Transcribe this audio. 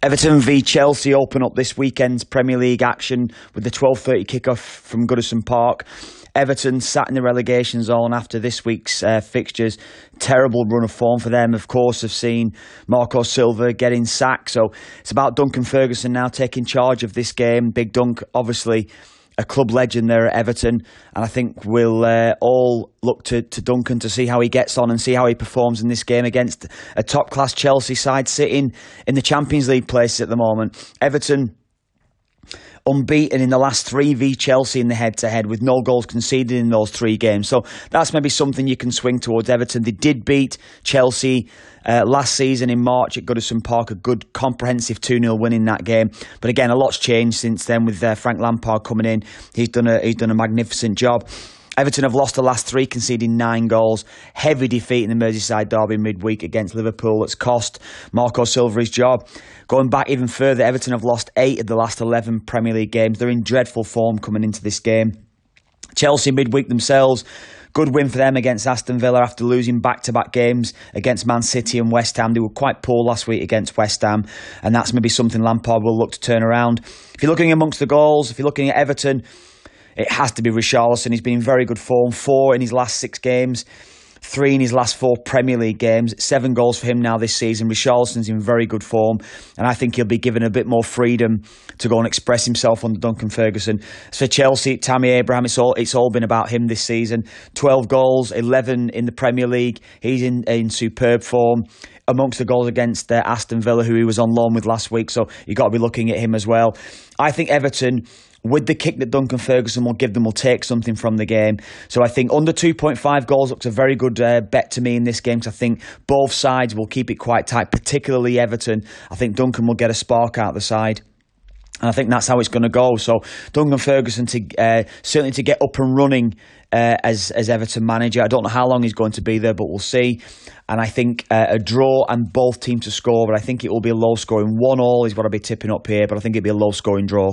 Everton v Chelsea open up this weekend's Premier League action with the 12:30 kickoff from Goodison Park. Everton sat in the relegation zone after this week's fixtures. Terrible run of form for them. Of course, have seen Marco Silva getting sacked. So it's about Duncan Ferguson now taking charge of this game. Big Dunk, obviously a club legend there at Everton, and I think we'll all look to Duncan to see how he gets on and see how he performs in this game against a top-class Chelsea side sitting in the Champions League places at the moment. Everton unbeaten in the last 3 v Chelsea in the head-to-head with no goals conceded in those 3 games. So that's maybe something you can swing towards Everton. They did beat Chelsea last season in March at Goodison Park, a good comprehensive 2-0 win in that game. But again, a lot's changed since then with Frank Lampard coming in. He's done a magnificent job. Everton have lost the last 3, conceding 9 goals. Heavy defeat in the Merseyside derby midweek against Liverpool that's cost Marco Silva his job. Going back even further, Everton have lost 8 of the last 11 Premier League games. They're in dreadful form coming into this game. Chelsea midweek themselves, good win for them against Aston Villa after losing back-to-back games against Man City and West Ham. They were quite poor last week against West Ham, and that's maybe something Lampard will look to turn around. If you're looking amongst the goals, if you're looking at Everton, it has to be Richarlison. He's been in very good form. 4 in his last 6 games, 3 in his last 4 Premier League games. 7 goals for him now this season. Richarlison's in very good form, and I think he'll be given a bit more freedom to go and express himself under Duncan Ferguson. As for Chelsea, Tammy Abraham, it's all been about him this season. 12 goals, 11 in the Premier League. He's in superb form. Amongst the goals against Aston Villa, who he was on loan with last week, so you've got to be looking at him as well. I think Everton, with the kick that Duncan Ferguson will give them, will take something from the game. So I think under 2.5 goals looks a very good bet to me in this game, because I think both sides will keep it quite tight, particularly Everton. I think Duncan will get a spark out of the side, and I think that's how it's going to go. So Duncan Ferguson certainly to get up and running as Everton manager. I don't know how long he's going to be there, but we'll see. And I think a draw and both teams to score, but I think it will be a low scoring 1-1 is what I'll be tipping up here, but I think it'll be a low scoring draw.